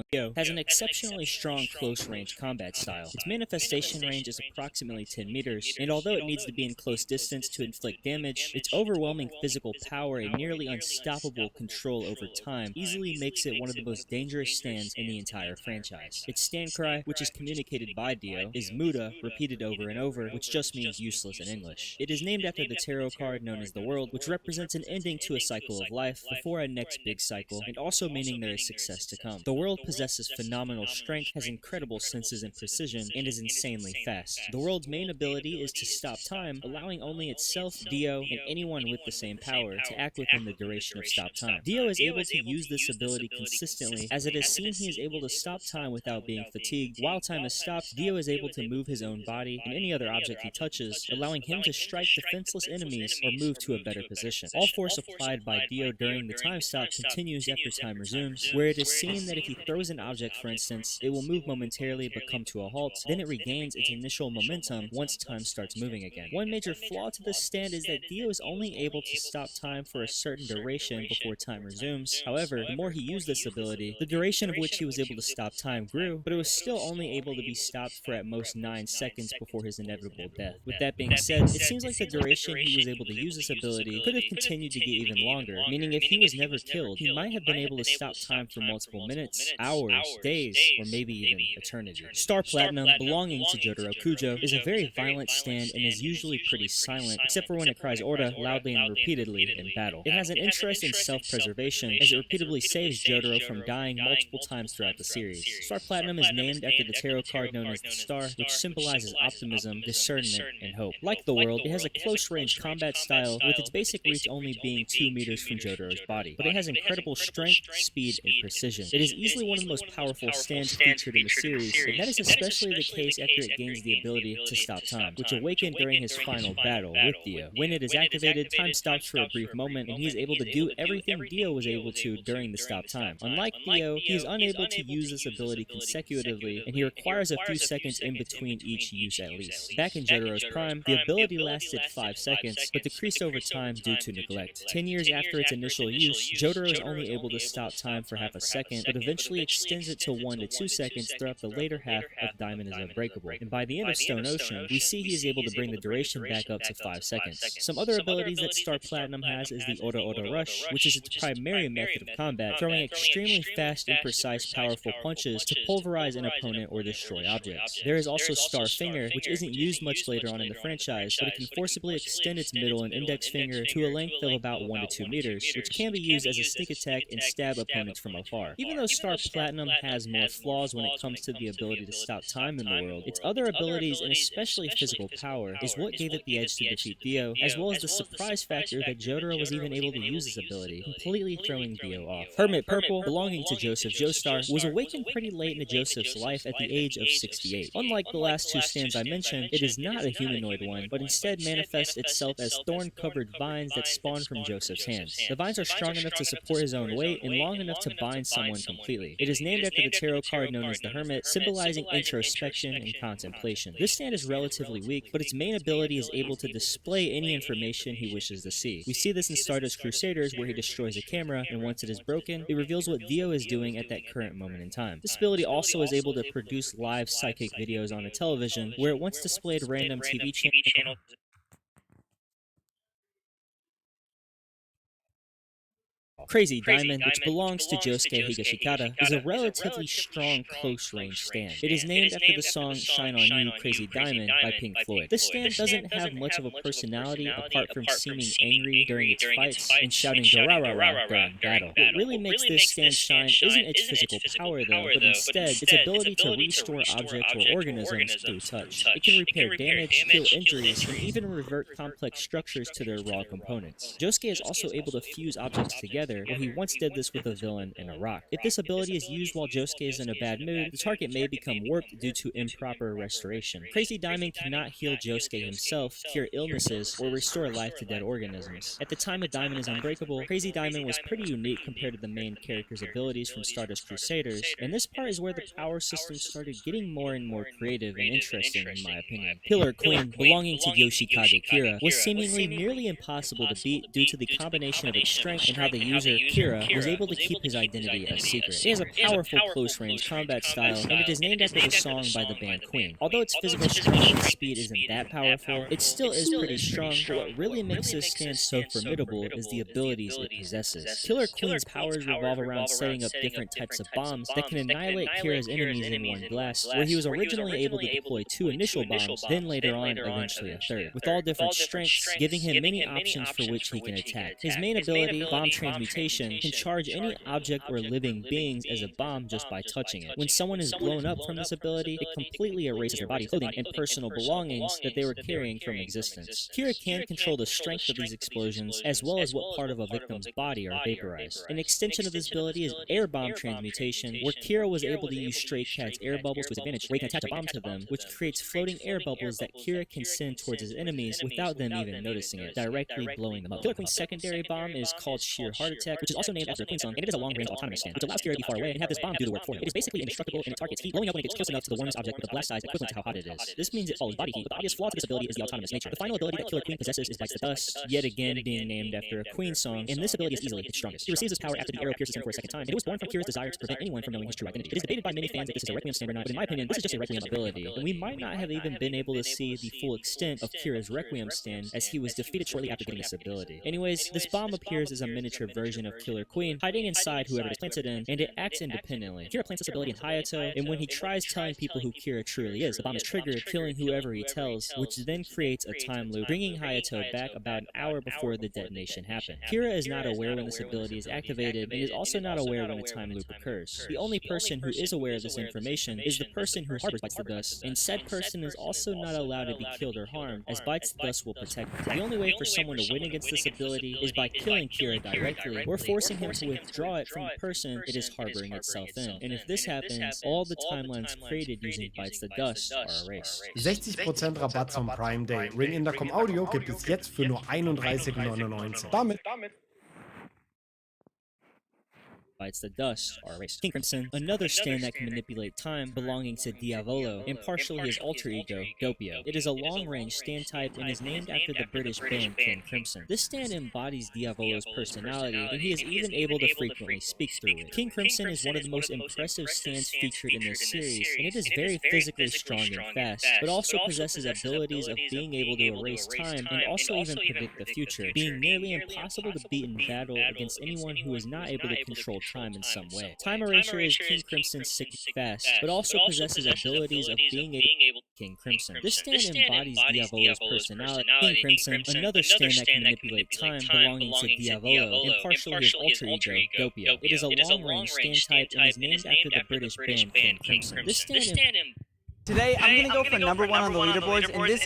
Dio has an exceptionally strong close-range combat style. Its manifestation range is approximately 10 meters, and although it needs to be in close distance to inflict damage, its overwhelming physical power and nearly unstoppable control over time easily makes it one of the most dangerous stands in the entire franchise. Its stand cry, which is communicated by Dio, is Muda, repeated over and over, which just means useless in English. It is named after the tarot card known as the World, which represents an ending to a cycle of life before a next big cycle, and also meaning there is success to come. The World possesses phenomenal strength, has incredible senses and precision, and is insanely fast. The World's main ability is to stop time, allowing only itself, Dio, and anyone with the same power to act within the duration of stop time. Dio is able to use this ability consistently, as it is seen he is able to stop time without being fatigued. While time is stopped, Dio is able to move his own body and any other object he touches, allowing him to strike defenseless enemies or move to a better position. All force applied by Dio during the time stop continues after time resumes, where it is seen that if he throws an object, for instance, it will move momentarily but come to a halt, then it regains its initial momentum once time starts moving again. One major flaw to this stand is that Dio is only able to stop time for a certain duration before time resumes. However, the more he used this ability, the duration of which he was able to stop time grew, but it was still only able to be stopped for at most 9 seconds before his inevitable death. With that being said, it seems like the duration he was able to use this ability could have continued to get even longer, meaning if he was never killed, he might have been able to stop time for multiple minutes, hours, days, or maybe even eternity. Star Platinum, belonging to Jotaro Kujo, is a very violent stand and is usually pretty silent, except for when it cries Orta loudly and repeatedly in battle. It has an interest in self-preservation, as it repeatedly saves Jotaro from dying multiple times throughout the series. Star Platinum is named after the tarot card known as the Star, which symbolizes optimism, discernment, and hope. Like the World, it has a close-range combat style, with its basic reach only being 2 meters from Jotaro's body, but it has incredible strength, speed, and precision. It is easily one of the most powerful stands featured in the series, and that is especially the case after it gains the ability to stop time, which awakened during his final battle with Dio. When it is activated, time stops for a brief moment, and he is able to do everything Dio was able to during the stop time. Unlike Dio, he is unable to use this ability consecutively, and he requires a few seconds in between each use at least. Back in Jotaro's prime, the ability lasted 5 seconds, but decreased over time due to neglect. 10 years after its initial use, Jotaro is only able to stop time for half a second, but eventually extends it to 1 to 2 seconds throughout the later half of Diamond is Unbreakable. And by the end of Stone Ocean, we see he is able to bring the duration back up to 5 seconds. Some other abilities that Star Platinum has is the Ora Ora Rush, which is its primary method of combat, throwing extremely fast and precise powerful punches to pulverize an opponent or destroy objects. There is also Star Finger, which isn't used much later on in the franchise, but it can forcibly extend its middle and index finger to a length of about 1 to 2 meters, which can be used as a sneak attack and stab opponents from afar. Even though Star Platinum has more flaws when it comes to the ability to stop time in the World, its other abilities and especially physical power is what gave it the edge to defeat Dio, as well as the surprise factor that Jotaro was even able to use this ability, completely throwing Dio off. Hermit Purple, belonging to Joseph Joestar, was awakened pretty late into Joseph's life at the age of 68. Unlike the last 2 stands I mentioned, it is not a humanoid one, but instead manifests itself as thorn-covered vines that spawn from Joseph's hands. The vines are strong enough to support his own weight and long enough to bind someone completely. It is named after the tarot card known as the Hermit, symbolizing introspection and contemplation. This stand is relatively weak, but its main ability is able to display any information he wishes to see. We see this in Stardust Crusaders, where he destroys a camera, and once it is broken, it reveals what Dio is doing at that current moment in time. This ability also is able to produce live psychic videos on a television, where it once displayed random TV channels. Crazy Diamond, which belongs to Josuke Higashikata, is a relatively strong close-range stand. It is named after the song Shine On You, Crazy Diamond by Pink Floyd. This stand doesn't have much of a personality apart from seeming angry during its fights and shouting "Durarara" during battle. What really makes this stand shine isn't its physical power though, but instead its ability to restore objects or organisms through touch. It can repair damage, heal injuries, and even revert complex structures to their raw components. Josuke is also able to fuse objects together, where he once did this with a villain and a rock. If this ability is used while Josuke is in a bad mood, the target may become warped due to improper restoration. Crazy Diamond cannot heal Josuke himself, cure illnesses, or restore life to dead organisms. At the time of Diamond is Unbreakable, Crazy Diamond was pretty unique compared to the main character's abilities from Stardust Crusaders, and this part is where the power system started getting more and more creative and interesting in my opinion. Pillar Queen, belonging to Yoshikage Kira, was seemingly nearly impossible to beat due to the combination of its strength and how the user user, Kira, was able to keep his identity a secret. He has a powerful close-range combat style, and it is named after the song by the band Queen. Although its physical strength and speed isn't that powerful, it still is pretty strong, but what really makes this stand so formidable is the abilities it possesses. Killer Queen's powers revolve around setting up different types of bombs that can annihilate Kira's enemies in one blast, where he was originally able to deploy 2 initial bombs, then later on eventually a third, with all different strengths, giving him many options for which he can attack. His main ability, Bomb Transmutation, can charge any object or living beings as a bomb just by touching it. When someone is blown up from this ability, it completely erases their body clothing and personal belongings that they were carrying from existence. Kira can control the strength of these explosions, as well as what part of a victim's body are vaporized. An extension of this ability is Air Bomb Transmutation, where Kira was able to use Stray Cat's air bubbles to his advantage, where he can attach a bomb to them, which creates floating air bubbles that Kira can send towards his enemies without them even noticing it, directly blowing them up. Killer Queen's secondary bomb is called Sheer Heart Attack, which is also named after a Queen song, and it is a long-range autonomous stand, which allows Kira to be far away and have this bomb do the work for him. It is basically indestructible, and it targets heat, blowing up when it gets close enough to the warmest object with a blast size equivalent to how hot it is. This means it follows body heat, but the obvious flaw to this ability is the autonomous nature. The final ability that Killer Queen possesses is Bites the Dust, yet again being named after a Queen song, and this ability is easily its strongest. He receives this power after the arrow pierces him for a second time, and it was born from Kira's desire to prevent anyone from knowing his true identity. It is debated by many fans if this is a Requiem stand or not, but in my opinion, this is just a Requiem ability, and we might not have even been able to see the full extent of Kira's Requiem stand, as he was defeated shortly after getting this ability. Anyways, this bomb appears as a miniature version of Killer Queen, hiding inside whoever it plants it in, and it acts independently. Kira plants this ability in Hayato, and when he tries telling people who Kira truly is, the bomb is triggered, killing whoever he tells, which then creates a time loop, bringing Hayato back about an hour before the detonation happened. Kira is not aware when this ability is activated, and is also not aware when a time loop occurs. The only person who is aware of this information is the person who harbors Bites the Dust, and said person is also not allowed to be killed or harmed, as Bites the Dust will protect them. The only way for someone to win against this ability is by killing Kira directly, or forcing him to withdraw it from the person it is harboring itself in. And if this happens, all the timelines created using Bites the Dust are erased. 60% Rabatt zum Prime Day. Ring Intercom Audio gibt es jetzt für nur 31,99. Damit Bites the Dust are erased. King Crimson, another stand that can manipulate time belonging to Diavolo, and partially his alter ego, Doppio. It is a long-range stand type and is named after the British band King Crimson. This stand embodies Diavolo's personality, and he is even able to frequently speak through it. King Crimson is one of the most impressive stands featured in this series, and it is very physically strong and fast, but also possesses abilities of being able to erase time and also even predict the future, being nearly impossible to beat in battle against anyone who is not able to control time in some way. Time Erasure is King Crimson's sick fast, but also possesses abilities of being able King Crimson. This stand embodies Diavolo's personality. King Crimson, another stand that can manipulate time belonging to Diavolo, and partially his alter ego, Doppio. It is a long-range stand type and is named after the British band King Crimson. This stand Today, I'm gonna go for number 1 on the leaderboards, and this